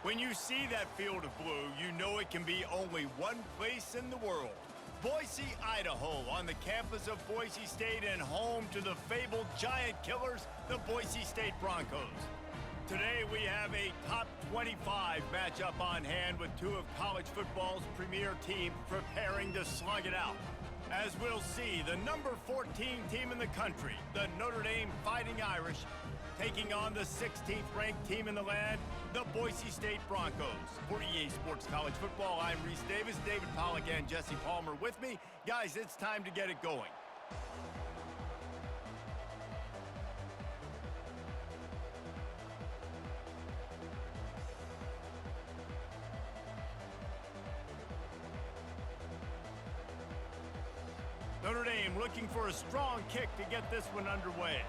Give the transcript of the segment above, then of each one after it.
When you see that field of blue, you know it can be only one place in the world. Boise, Idaho, on the campus of Boise State and home to the fabled giant killers, the Boise State Broncos. Today we have a top 25 matchup on hand with two of college football's premier teams preparing to slug it out. As we'll see, the number 14 team in the country, the Notre Dame Fighting Irish, taking on the 16th ranked team in the land, the Boise State Broncos. For EA Sports College Football, I'm Reese Davis, David Pollack and Jesse Palmer with me. Guys, it's time to get it going. Notre Dame looking for a strong kick to get this one underway.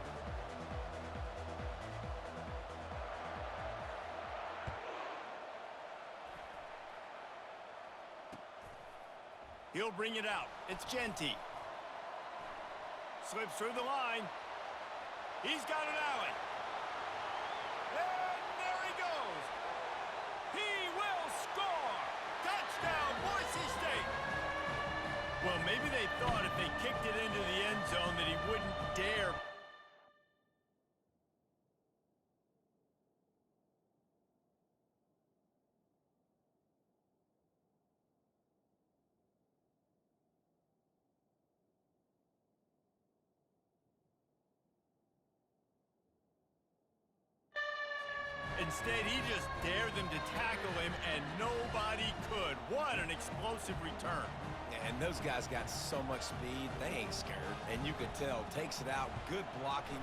He'll bring it out. It's Jeanty. Slips through the line. He's got an alley. And there he goes. He will score. Touchdown, Boise State. Well, maybe they thought if they kicked it into the end zone that he wouldn't dare. Instead, he just dared them to tackle him, and nobody could. What an explosive return. And those guys got so much speed, they ain't scared. And you could tell, takes it out, good blocking,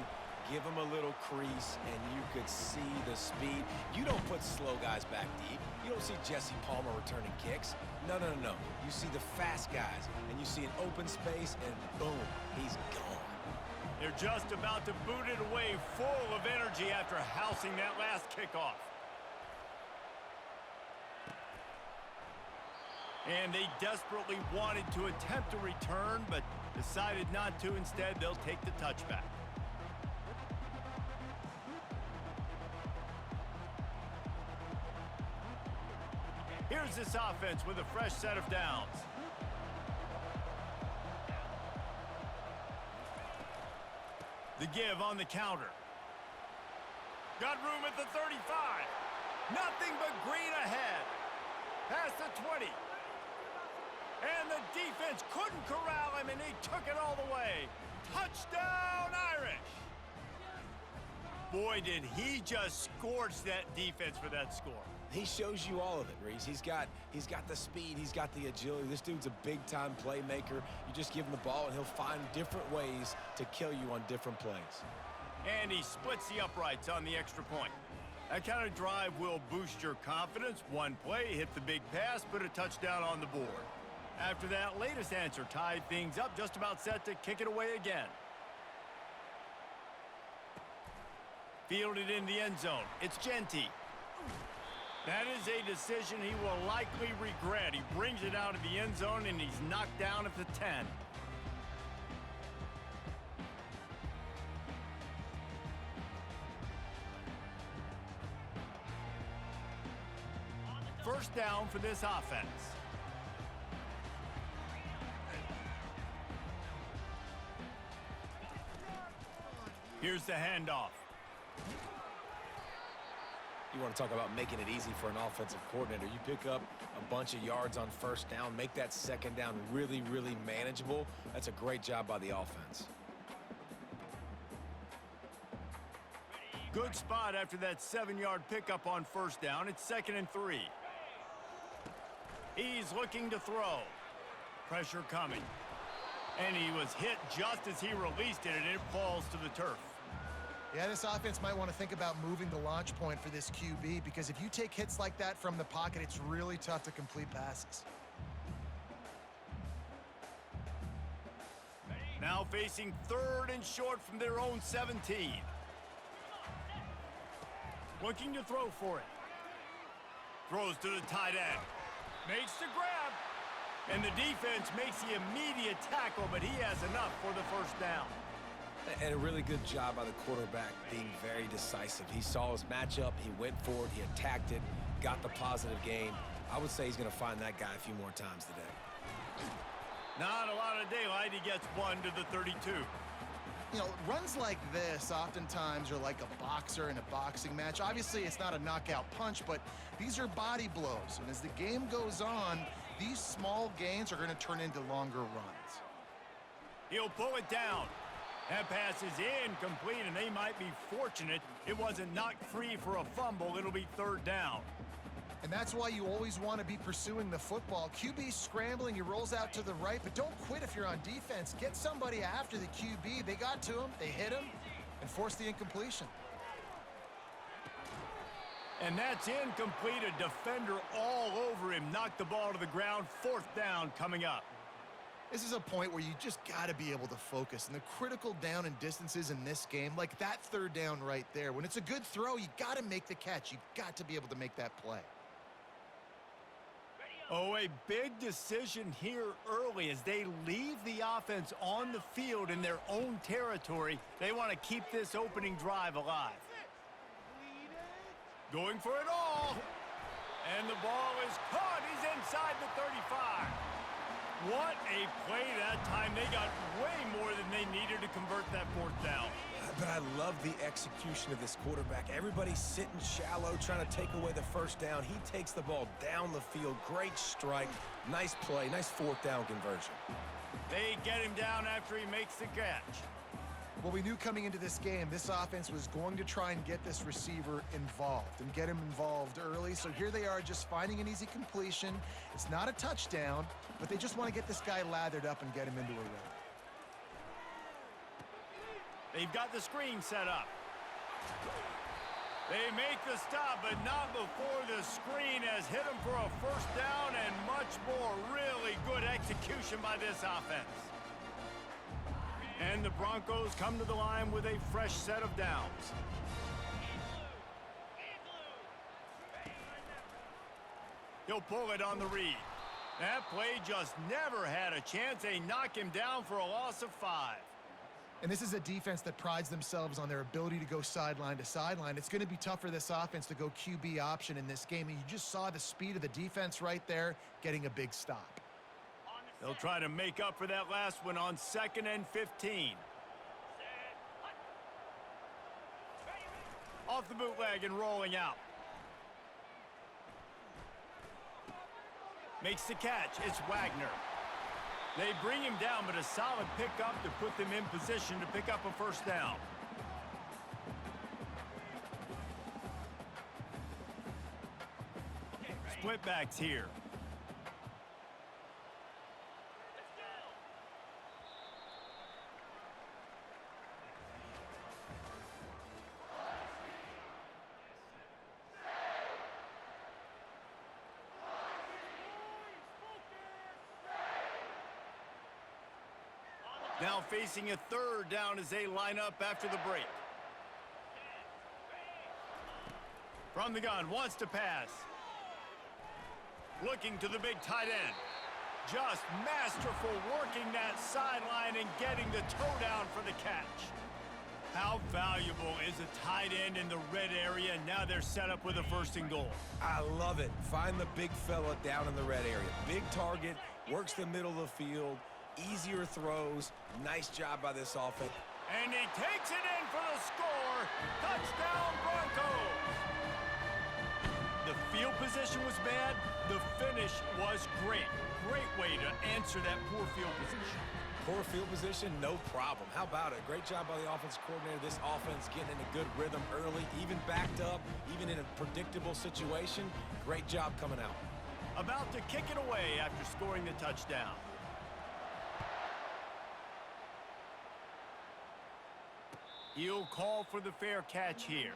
give him a little crease, and you could see the speed. You don't put slow guys back deep. You don't see Jesse Palmer returning kicks. No. You see the fast guys, and you see an open space, and boom, he's gone. They're just about to boot it away, full of energy after housing that last kickoff. And they desperately wanted to attempt a return, but decided not to. Instead, they'll take the touchback. Here's this offense with a fresh set of downs. The give on the counter. Got room at the 35. Nothing but green ahead. Past the 20. And the defense couldn't corral him, and he took it all the way. Touchdown, Irish! Boy, did he just scorch that defense for that score. He shows you all of it, Reese. He's got the speed, he's got the agility. This dude's a big-time playmaker. You just give him the ball, and he'll find different ways to kill you on different plays. And he splits the uprights on the extra point. That kind of drive will boost your confidence. One play, hit the big pass, put a touchdown on the board. After that latest answer tied things up, just about set to kick it away again. Fielded in the end zone. It's Jeanty. That is a decision he will likely regret. He brings it out of the end zone, and he's knocked down at the 10. First down for this offense. Here's the handoff. You want to talk about making it easy for an offensive coordinator. You pick up a bunch of yards on first down, make that second down really, really manageable. That's a great job by the offense. Good spot after that 7-yard pickup on first down. It's 2nd and 3. He's looking to throw. Pressure coming. And he was hit just as he released it, and it falls to the turf. Yeah, this offense might want to think about moving the launch point for this QB, because if you take hits like that from the pocket, it's really tough to complete passes. Now facing 3rd and short from their own 17. Looking to throw for it. Throws to the tight end. Makes the grab. And the defense makes the immediate tackle, but he has enough for the first down. And a really good job by the quarterback being very decisive. He saw his matchup, he went for it, he attacked it, got the positive gain. I would say he's going to find that guy a few more times today. Not a lot of daylight. He gets one to the 32. You know, runs like this oftentimes are like a boxer in a boxing match. Obviously, it's not a knockout punch, but these are body blows. And as the game goes on, these small gains are going to turn into longer runs. He'll pull it down. That pass is incomplete, and they might be fortunate it wasn't knocked free for a fumble. It'll be third down. And that's why you always want to be pursuing the football. QB's scrambling, he rolls out to the right, but don't quit if you're on defense. Get somebody after the QB. They got to him, they hit him, and forced the incompletion. And that's incomplete. A defender all over him. Knocked the ball to the ground. Fourth down coming up. This is a point where you just got to be able to focus. And the critical down and distances in this game, like that third down right there, when it's a good throw, you got to make the catch. You've got to be able to make that play. Oh, a big decision here early as they leave the offense on the field in their own territory. They want to keep this opening drive alive. Going for it all. And the ball is caught. He's inside the 35. What a play that time. They got way more than they needed to convert that fourth down. But I love the execution of this quarterback. Everybody's sitting shallow, trying to take away the first down. He takes the ball down the field. Great strike. Nice play. Nice fourth down conversion. They get him down after he makes the catch. Well, we knew coming into this game, this offense was going to try and get this receiver involved and get him involved early. So here they are just finding an easy completion. It's not a touchdown, but they just want to get this guy lathered up and get him into a rhythm. They've got the screen set up. They make the stop, but not before the screen has hit them for a first down and much more. Really good execution by this offense. And the Broncos come to the line with a fresh set of downs. He'll pull it on the read. That play just never had a chance. They knock him down for a loss of 5. And this is a defense that prides themselves on their ability to go sideline to sideline. It's going to be tough for this offense to go QB option in this game. And you just saw the speed of the defense right there getting a big stop. They'll try to make up for that last one on 2nd and 15. Off the bootleg and rolling out. Makes the catch. It's Wagner. They bring him down, but a solid pickup to put them in position to pick up a first down. Split backs here. Now facing a third down as they line up after the break. From the gun, wants to pass. Looking to the big tight end. Just masterful working that sideline and getting the toe down for the catch. How valuable is a tight end in the red area? Now they're set up with a 1st and goal. I love it. Find the big fella down in the red area. Big target, works the middle of the field. Easier throws. Nice job by this offense. And he takes it in for the score. Touchdown, Broncos. The field position was bad. The finish was great. Great way to answer that poor field position. Poor field position, no problem. How about it? Great job by the offense coordinator. This offense getting in a good rhythm early, even backed up, even in a predictable situation. Great job coming out. About to kick it away after scoring the touchdown. He'll call for the fair catch here.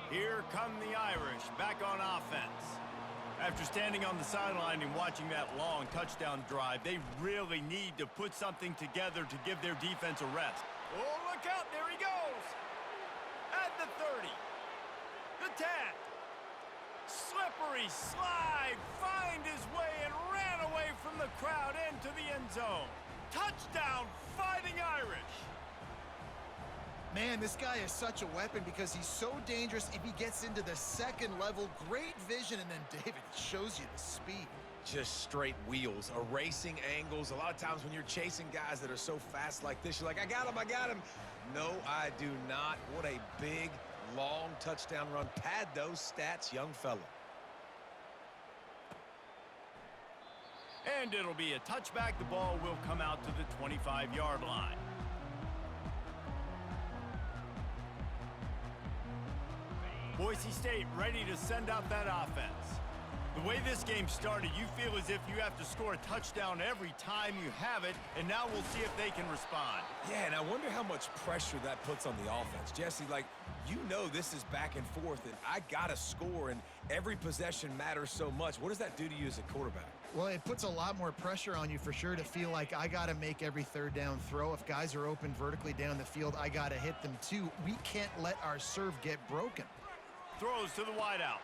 Here come the Irish back on offense. After standing on the sideline and watching that long touchdown drive, they really need to put something together to give their defense a rest. Oh, look out, there he goes. At the 30. The 10. Slippery slide, find his way and ran away from the crowd into the end zone. Touchdown, Fighting Irish. Man, this guy is such a weapon because he's so dangerous if he gets into the second level. Great vision, and then David shows you the speed. Just straight wheels, erasing angles. A lot of times when you're chasing guys that are so fast like this, you're like, I got him, I got him. No, I do not. What a big, long touchdown run. Pad those stats, young fella. And it'll be a touchback. The ball will come out to the 25-yard line. Boise State ready to send out that offense. The way this game started, you feel as if you have to score a touchdown every time you have it, and now we'll see if they can respond. Yeah, and I wonder how much pressure that puts on the offense. Jesse, like, you know this is back and forth, and I got to score, and every possession matters so much. What does that do to you as a quarterback? Well, it puts a lot more pressure on you for sure to feel like I got to make every third down throw. If guys are open vertically down the field, I got to hit them too. We can't let our serve get broken. Throws to the wideout.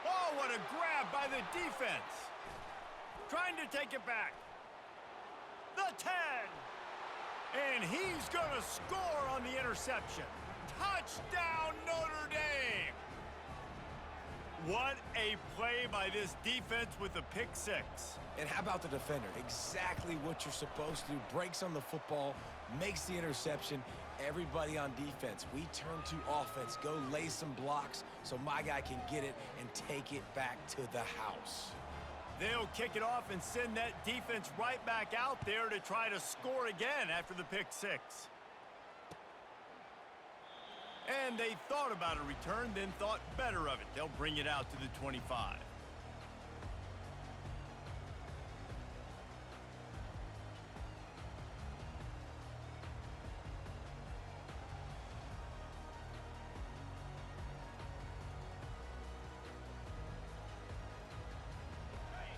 Oh, what a grab by the defense. Trying to take it back. The 10. And he's going to score on the interception. Touchdown, Notre Dame. What a play by this defense with a pick six. And how about the defender? Exactly what you're supposed to do. Breaks on the football, makes the interception. Everybody on defense, we turn to offense. Go lay some blocks so my guy can get it and take it back to the house. They'll kick it off and send that defense right back out there to try to score again after the pick six. And they thought about a return, then thought better of it. They'll bring it out to the 25.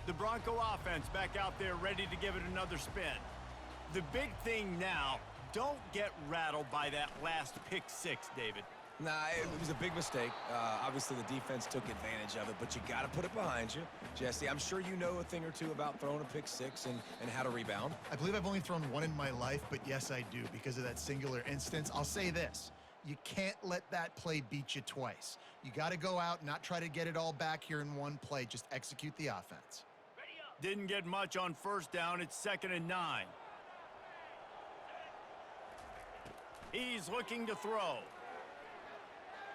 The Bronco offense back out there ready to give it another spin. The big thing now, don't get rattled by that last pick six, David. Nah, it was a big mistake. Obviously, the defense took advantage of it, but you got to put it behind you. Jesse, I'm sure you know a thing or two about throwing a pick six and how to rebound. I believe I've only thrown one in my life, but yes, I do because of that singular instance. I'll say this. You can't let that play beat you twice. You got to go out, not try to get it all back here in one play. Just execute the offense. Didn't get much on first down. It's 2nd and 9. He's looking to throw.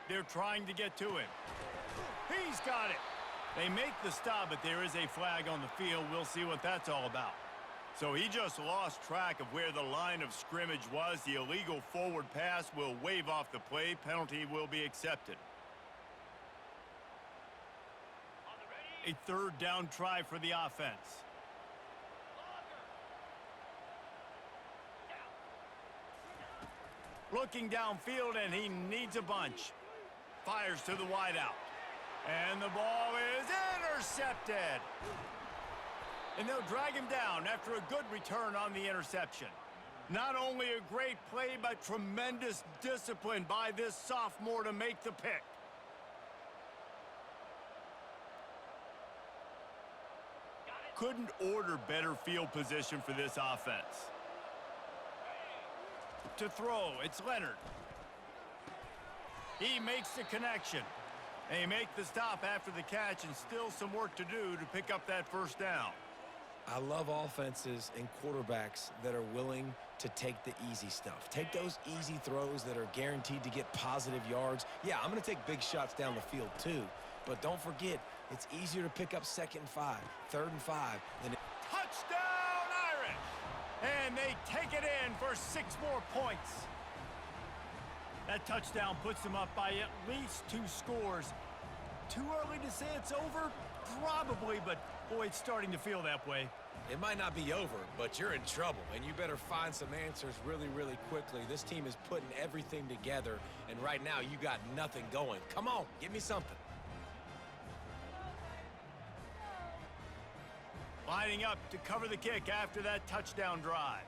They're trying to get to him. He's got it. They make the stop, but there is a flag on the field. We'll see what that's all about. So he just lost track of where the line of scrimmage was. The illegal forward pass will wave off the play. Penalty will be accepted. A third down try for the offense. Looking downfield, and he needs a bunch. Fires to the wideout. And the ball is intercepted. And they'll drag him down after a good return on the interception. Not only a great play, but tremendous discipline by this sophomore to make the pick. Couldn't order better field position for this offense. To throw, it's Leonard. He makes the connection. They make the stop after the catch, and still some work to do to pick up that first down. I love offenses and quarterbacks that are willing to take the easy stuff. Take those easy throws that are guaranteed to get positive yards. Yeah, I'm going to take big shots down the field too, but don't forget, it's easier to pick up 2nd and 5, 3rd and 5 than it. Touchdown, Irish! And they take it in for 6 more points. That touchdown puts them up by at least 2 scores. Too early to say it's over? Probably, but boy, it's starting to feel that way. It might not be over, but you're in trouble, and you better find some answers really, really quickly. This team is putting everything together, and right now you got nothing going. Come on, give me something. Lining up to cover the kick after that touchdown drive.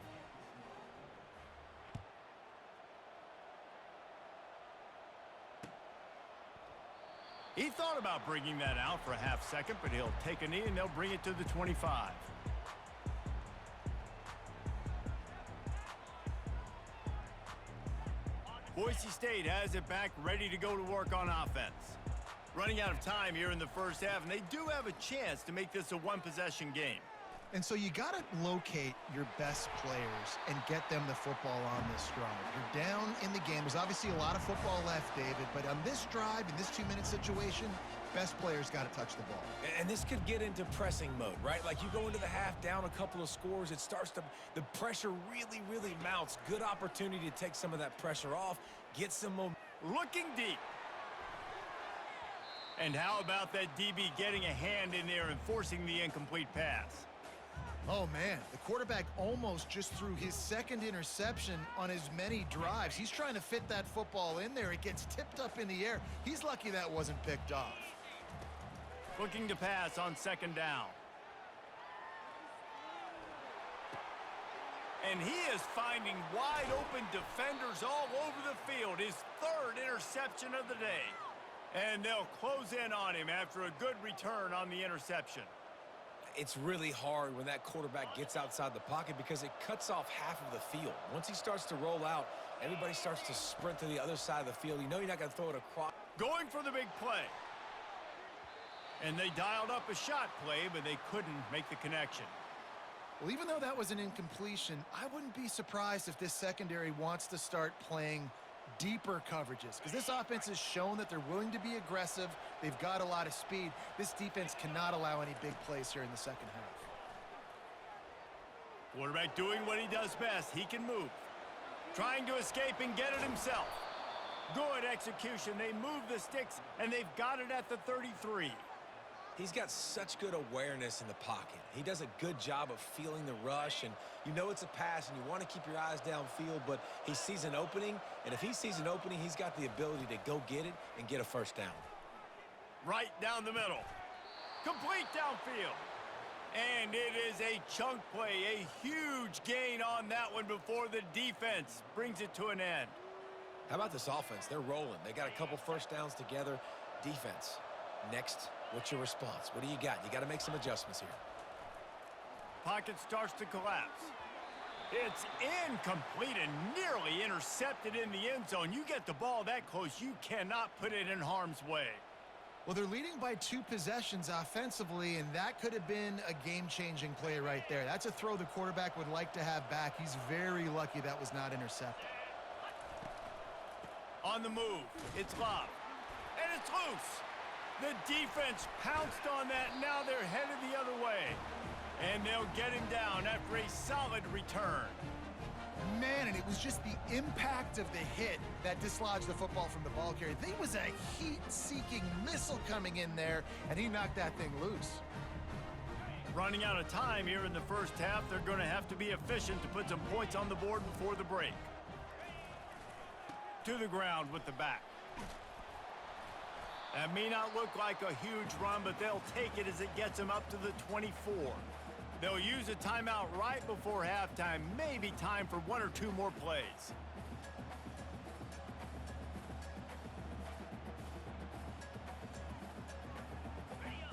He thought about bringing that out for a half second, but he'll take a knee and they'll bring it to the 25. Boise State has it back, ready to go to work on offense. Running out of time here in the first half, and they do have a chance to make this a one-possession game. And so you got to locate your best players and get them the football on this drive. You're down in the game. There's obviously a lot of football left, David, but on this drive, in this 2-minute situation, best players got to touch the ball. And this could get into pressing mode, right? Like you go into the half down a couple of scores, it starts to, the pressure really, really mounts. Good opportunity to take some of that pressure off, get some momentum. Looking deep. And how about that DB getting a hand in there and forcing the incomplete pass? Oh, man, the quarterback almost just threw his second interception on as many drives. He's trying to fit that football in there. It gets tipped up in the air. He's lucky that wasn't picked off. Looking to pass on second down. And he is finding wide open defenders all over the field. His third interception of the day. And they'll close in on him after a good return on the interception. It's really hard when that quarterback gets outside the pocket because it cuts off half of the field. Once he starts to roll out, everybody starts to sprint to the other side of the field. You know you're not going to throw it across. Going for the big play. And they dialed up a shot play, but they couldn't make the connection. Well, even though that was an incompletion, I wouldn't be surprised if this secondary wants to start playing deeper coverages, because this offense has shown that they're willing to be aggressive. They've got a lot of speed. This defense cannot allow any big plays here in the second half. Quarterback doing what he does best. He can move. Trying to escape and get it himself. Good execution. They move the sticks, and they've got it at the 33. He's got such good awareness in the pocket. He does a good job of feeling the rush, and you know it's a pass, and you want to keep your eyes downfield, but he sees an opening, and if he sees an opening, he's got the ability to go get it and get a first down. Right down the middle. Complete downfield. And it is a chunk play, a huge gain on that one before the defense brings it to an end. How about this offense? They're rolling. They got a couple first downs together. Defense. Next, what's your response? What do you got? You got to make some adjustments here. Pocket starts to collapse. It's incomplete and nearly intercepted in the end zone. You get the ball that close, you cannot put it in harm's way. Well, they're leading by 2 possessions offensively, and that could have been a game-changing play right there. That's a throw the quarterback would like to have back. He's very lucky that was not intercepted. On the move, it's lob, and it's loose. The defense pounced on that. Now they're headed the other way. And they'll get him down after a solid return. Man, and it was just the impact of the hit that dislodged the football from the ball carrier. There was a heat-seeking missile coming in there, and he knocked that thing loose. Running out of time here in the first half, they're going to have to be efficient to put some points on the board before the break. To the ground with the back. That may not look like a huge run, but they'll take it as it gets them up to the 24. They'll use a timeout right before halftime. Maybe time for 1 or 2 more plays.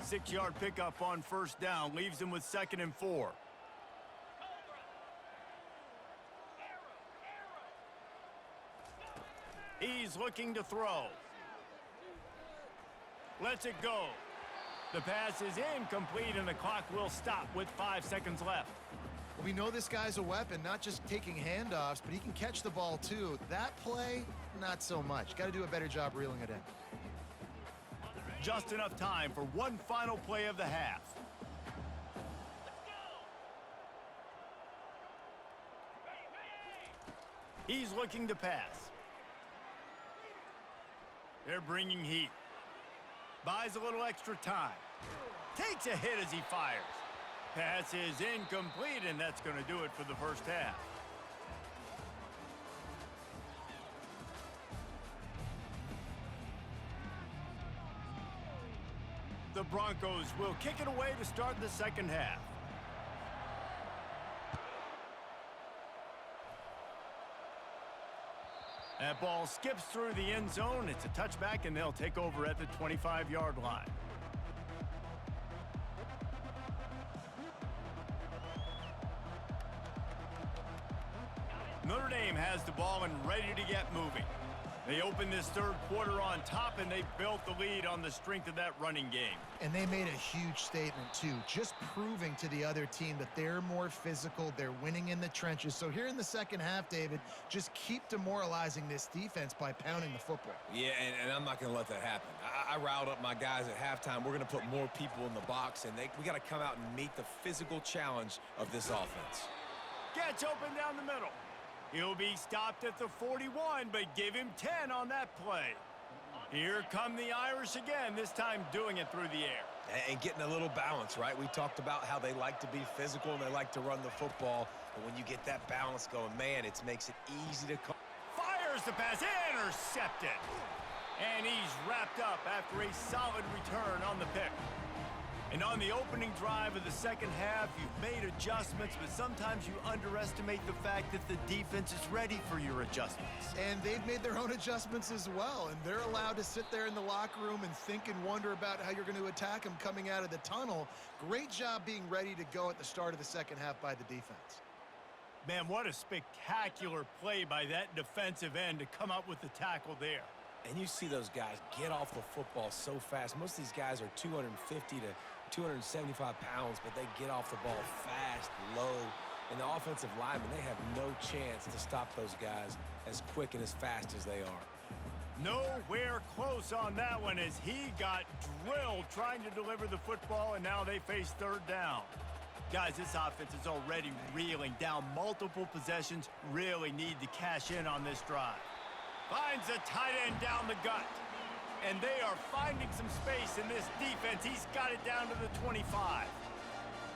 Six-yard pickup on first down leaves them with 2nd and 4. He's looking to throw. Lets it go. The pass is incomplete, and the clock will stop with 5 seconds left. We know this guy's a weapon, not just taking handoffs, but he can catch the ball too. That play, not so much. Got to do a better job reeling it in. Just enough time for one final play of the half. He's looking to pass. They're bringing heat. Buys a little extra time. Takes a hit as he fires. Pass is incomplete, and that's going to do it for the first half. The Broncos will kick it away to start the second half. That ball skips through the end zone. It's a touchback, and they'll take over at the 25-yard line. Notre Dame has the ball and ready to get moving. They opened this third quarter on top, and they built the lead on the strength of that running game. And they made a huge statement, too, just proving to the other team that they're more physical, they're winning in the trenches. So here in the second half, David, just keep demoralizing this defense by pounding the football. Yeah, and I'm not going to let that happen. I riled up my guys at halftime. We're going to put more people in the box, and we got to come out and meet the physical challenge of this offense. Gets open down the middle. He'll be stopped at the 41, but give him 10 on that play. Here come the Irish again, this time doing it through the air. And getting a little balance, right? We talked about how they like to be physical and they like to run the football. But when you get that balance going, man, it makes it easy to call. Fires the pass, intercepted. And he's wrapped up after a solid return on the pick. And on the opening drive of the second half, you've made adjustments, but sometimes you underestimate the fact that the defense is ready for your adjustments. And they've made their own adjustments as well, and they're allowed to sit there in the locker room and think and wonder about how you're going to attack them coming out of the tunnel. Great job being ready to go at the start of the second half by the defense. Man, what a spectacular play by that defensive end to come up with the tackle there. And you see those guys get off the football so fast. Most of these guys are 250 to 275 pounds, but they get off the ball fast, low. And the offensive linemen, they have no chance to stop those guys as quick and as fast as they are. Nowhere close on that one as he got drilled trying to deliver the football, and now they face third down. Guys, this offense is already reeling down multiple possessions, really need to cash in on this drive. Finds a tight end down the gut. And they are finding some space in this defense. He's got it down to the 25.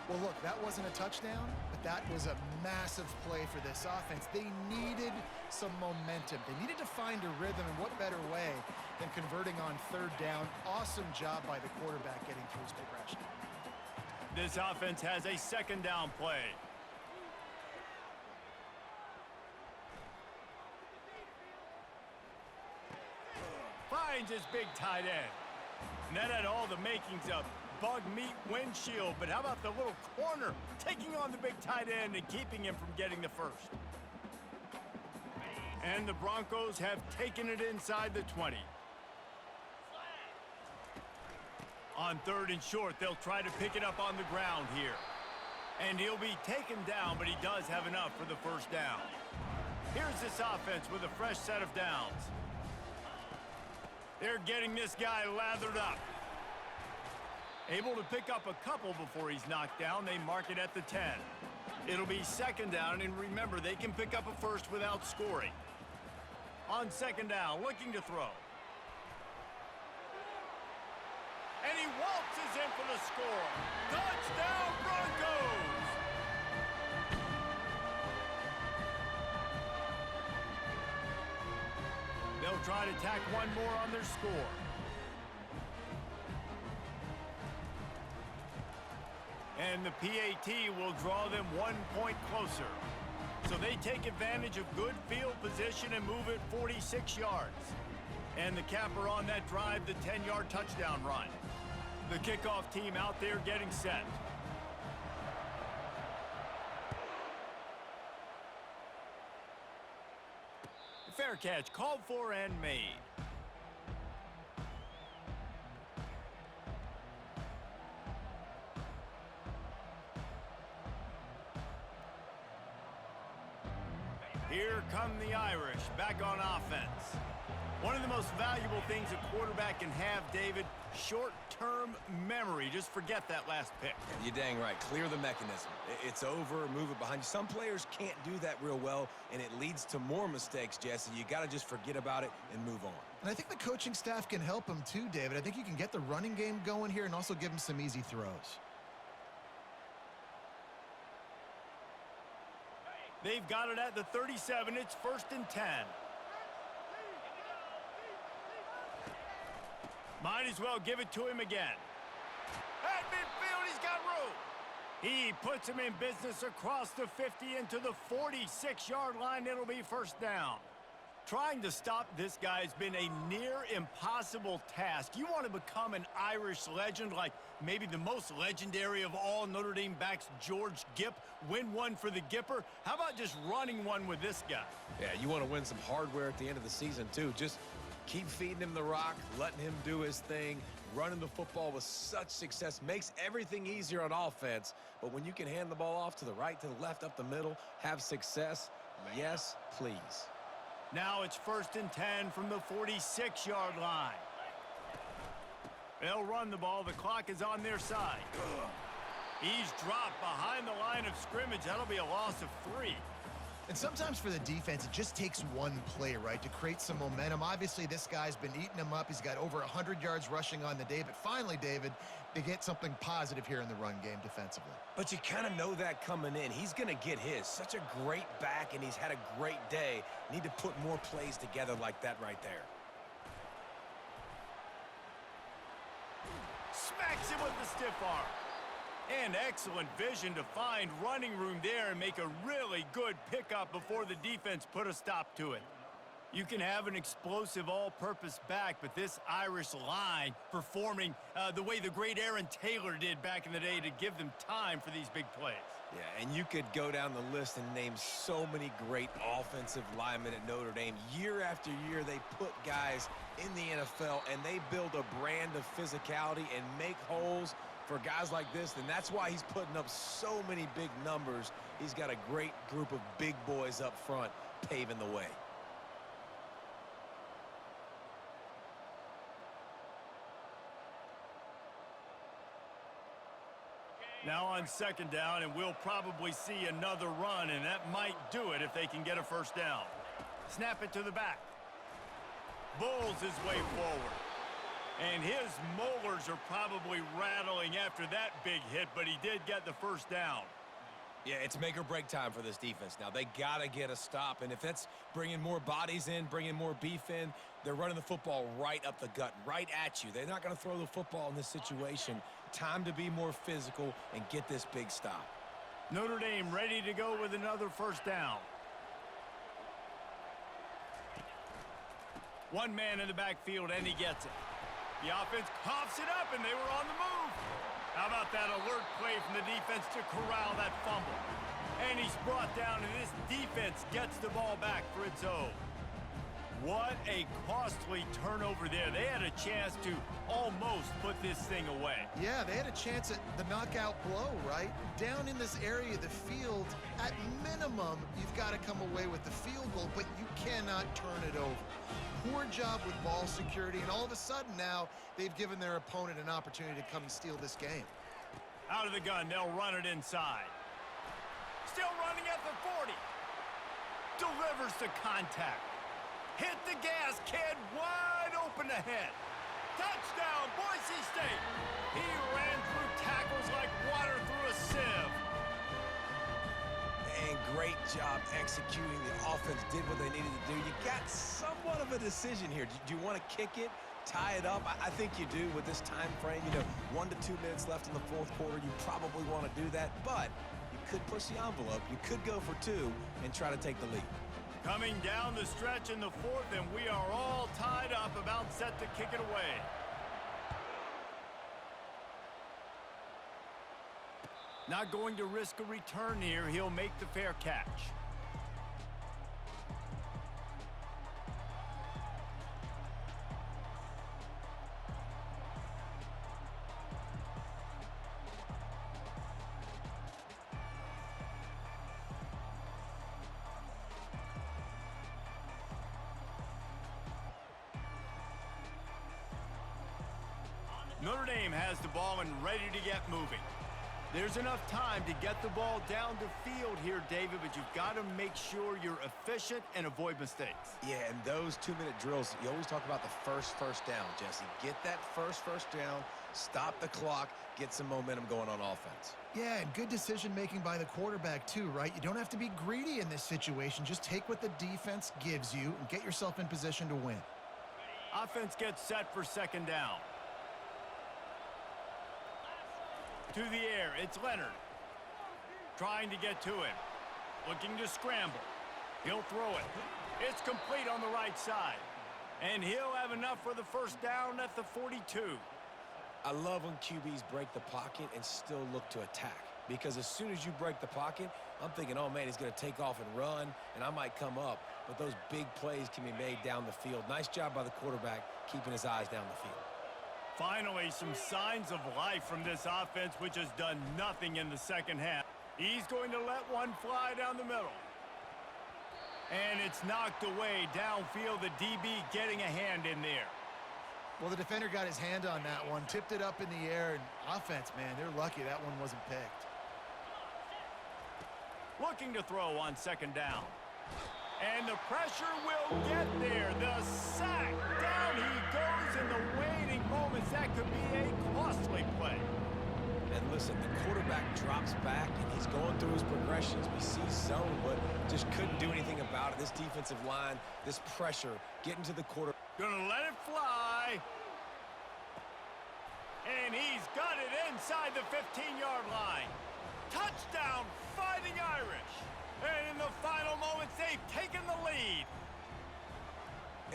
Well, look, that wasn't a touchdown, but that was a massive play for this offense. They needed some momentum. They needed to find a rhythm, and what better way than converting on third down. Awesome job by the quarterback getting through his progression. This offense has a second down play. Finds his big tight end. And that had all the makings of bug meat windshield, but how about the little corner taking on the big tight end and keeping him from getting the first? And the Broncos have taken it inside the 20. On third and short, they'll try to pick it up on the ground here. And he'll be taken down, but he does have enough for the first down. Here's this offense with a fresh set of downs. They're getting this guy lathered up. Able to pick up a couple before he's knocked down. They mark it at the 10. It'll be second down, and remember, they can pick up a first without scoring. On second down, looking to throw. And he waltzes in for the score. Touchdown, Broncos! They'll try to tack one more on their score. And the PAT will draw them 1 point closer. So they take advantage of good field position and move it 46 yards. And the capper on that drive, the 10-yard touchdown run. The kickoff team out there getting set. Fair catch, called for and made. Here come the Irish, back on offense. One of the most valuable things a quarterback can have, David, short-term memory. Just forget that last pick. You're dang right. Clear the mechanism. It's over, move it behind you. Some players can't do that real well, and it leads to more mistakes, Jesse. You got to just forget about it and move on. And I think the coaching staff can help him too, David. I think you can get the running game going here and also give him some easy throws. They've got it at the 37. It's 1st and 10. Might as well give it to him again. At midfield, he's got room. He puts him in business across the 50 into the 46-yard line. It'll be first down. Trying to stop this guy has been a near impossible task. You want to become an Irish legend like maybe the most legendary of all Notre Dame backs, George Gipp, win one for the Gipper? How about just running one with this guy? Yeah, you want to win some hardware at the end of the season, too. Just keep feeding him the rock, letting him do his thing. Running the football with such success makes everything easier on offense. But when you can hand the ball off to the right, to the left, up the middle, have success, yes, please. Now it's 1st and 10 from the 46-yard line. They'll run the ball. The clock is on their side. He's dropped behind the line of scrimmage. That'll be a loss of 3. And sometimes for the defense, it just takes one play, right, to create some momentum. Obviously, this guy's been eating them up. He's got over 100 yards rushing on the day. But finally, David, they get something positive here in the run game defensively. But you kind of know that coming in. He's going to get his. Such a great back, and he's had a great day. Need to put more plays together like that right there. Smacks him with the stiff arm. And excellent vision to find running room there and make a really good pickup before the defense put a stop to it. You can have an explosive all-purpose back, but this Irish line performing the way the great Aaron Taylor did back in the day to give them time for these big plays. Yeah, and you could go down the list and name so many great offensive linemen at Notre Dame. Year after year, they put guys in the NFL, and they build a brand of physicality and make holes for guys like this, and that's why he's putting up so many big numbers. He's got a great group of big boys up front paving the way. Now on 2nd down, and we'll probably see another run, and that might do it if they can get a 1st down. Snap it to the back. Bulls his way forward. And his molars are probably rattling after that big hit, but he did get the 1st down. Yeah, it's make or break time for this defense now. They got to get a stop, and if that's bringing more bodies in, bringing more beef in, they're running the football right up the gut, right at you. They're not going to throw the football in this situation. Time to be more physical and get this big stop. Notre Dame ready to go with another 1st down. One man in the backfield, and he gets it. The offense coughs it up, and they were on the move. How about that alert play from the defense to corral that fumble? And he's brought down, and this defense gets the ball back for its own. What a costly turnover there. They had a chance to almost put this thing away. Yeah, they had a chance at the knockout blow, right? Down in this area of the field, at minimum, you've got to come away with the field goal, but you cannot turn it over. Poor job with ball security, and all of a sudden now they've given their opponent an opportunity to come and steal this game. Out of the gun, they'll run it inside. Still running at the 40. Delivers the contact. Hit the gas, kid, wide open ahead. Touchdown, Boise State. He ran through tackles like water through a sieve. And great job executing. The offense did what they needed to do. You got somewhat of a decision here. Do you want to kick it, tie it up? I think you do with this time frame. You know, 1 to 2 minutes left in the 4th quarter. You probably want to do that, but you could push the envelope. You could go for 2 and try to take the lead. Coming down the stretch in the 4th, and we are all tied up, about set to kick it away. Not going to risk a return here. He'll make the fair catch. Notre Dame has the ball and ready to get moving. There's enough time to get the ball down the field here, David, but you've got to make sure you're efficient and avoid mistakes. Yeah, and those 2-minute drills, you always talk about the first down, Jesse. Get that first down, stop the clock, get some momentum going on offense. Yeah, and good decision-making by the quarterback, too, right? You don't have to be greedy in this situation. Just take what the defense gives you and get yourself in position to win. Offense gets set for 2nd down. To the air, it's Leonard. Trying to get to him. Looking to scramble. He'll throw it. It's complete on the right side. And he'll have enough for the first down at the 42. I love when QBs break the pocket and still look to attack. Because as soon as you break the pocket, I'm thinking, oh, man, he's going to take off and run, and I might come up. But those big plays can be made down the field. Nice job by the quarterback keeping his eyes down the field. Finally, some signs of life from this offense, which has done nothing in the second half. He's going to let one fly down the middle. And it's knocked away downfield. The DB getting a hand in there. Well, the defender got his hand on that one, tipped it up in the air, and offense, man, they're lucky that one wasn't picked. Looking to throw on second down. And the pressure will get there. The sack. Down he goes in the waiting moments. That could be a costly play. And listen, the quarterback drops back, and he's going through his progressions. We see zone, but just couldn't do anything about it. This defensive line, this pressure, getting to the quarter. Gonna let it fly. And he's got it inside the 15-yard line. Touchdown, Fighting Irish. And in the final moments, they've taken the lead.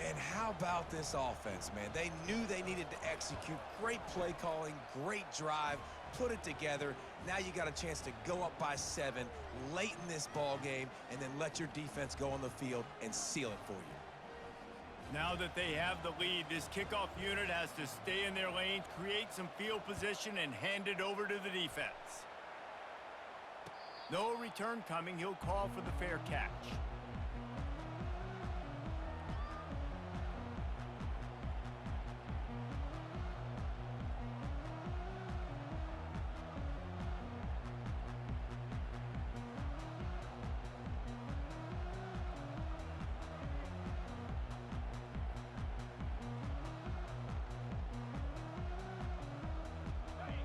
And how about this offense, man? They knew they needed to execute. Great play calling, great drive, put it together. Now you got a chance to go up by 7 late in this ball game and then let your defense go on the field and seal it for you. Now that they have the lead, this kickoff unit has to stay in their lanes, create some field position, and hand it over to the defense. No return coming. He'll call for the fair catch.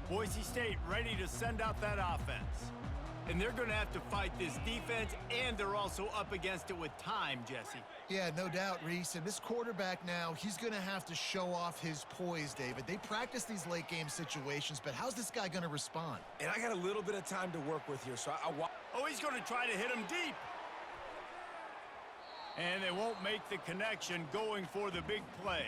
Boise State ready to send out that offense. And they're going to have to fight this defense, and they're also up against it with time, Jesse. Yeah, no doubt, Reese. And this quarterback now, he's going to have to show off his poise, David. They practice these late-game situations, but how's this guy going to respond? And I got a little bit of time to work with here, so Oh, he's going to try to hit him deep. And they won't make the connection going for the big play.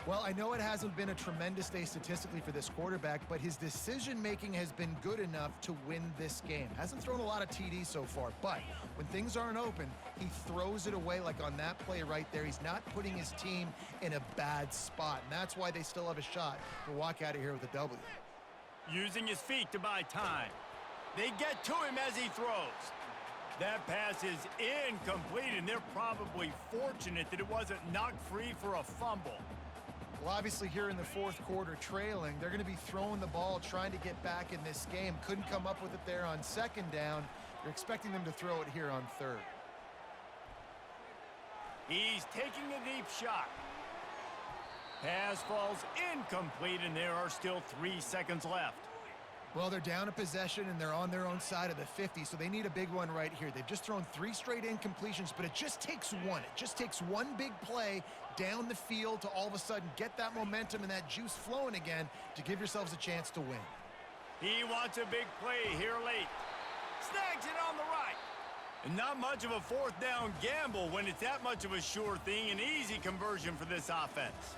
Well, I know it hasn't been a tremendous day statistically for this quarterback, but his decision-making has been good enough to win this game. Hasn't thrown a lot of TDs so far, but when things aren't open, he throws it away like on that play right there. He's not putting his team in a bad spot, and that's why they still have a shot to walk out of here with a W. Using his feet to buy time. They get to him as he throws. That pass is incomplete, and they're probably fortunate that it wasn't knocked free for a fumble. Well, obviously here in the fourth quarter trailing, they're going to be throwing the ball, trying to get back in this game. Couldn't come up with it there on second down. You're expecting them to throw it here on third. He's taking a deep shot. Pass falls incomplete, and there are still 3 seconds left. Well, they're down a possession, and they're on their own side of the 50, so they need a big one right here. They've just thrown 3 straight incompletions, but it just takes one. It just takes one big play down the field to all of a sudden get that momentum and that juice flowing again to give yourselves a chance to win. He wants a big play here late. Snags it on the right. And not much of a fourth down gamble when it's that much of a sure thing, an easy conversion for this offense.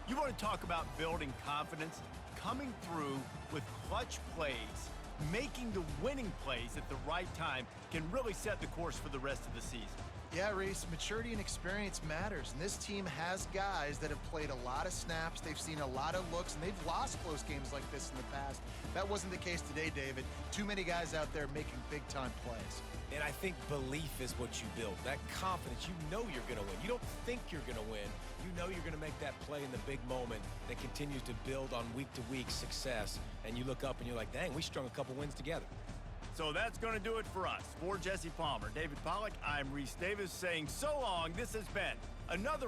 You want to talk about building confidence? Coming through with clutch plays, making the winning plays at the right time can really set the course for the rest of the season. Yeah, Reese, maturity and experience matters, and this team has guys that have played a lot of snaps, they've seen a lot of looks, and they've lost close games like this in the past. That wasn't the case today, David. Too many guys out there making big-time plays. And I think belief is what you build. That confidence, you know you're going to win. You don't think you're going to win. You know you're going to make that play in the big moment that continues to build on week-to-week success. And you look up and you're like, dang, we strung a couple wins together. So that's going to do it for us. For Jesse Palmer, David Pollack, I'm Reese Davis saying so long. This has been another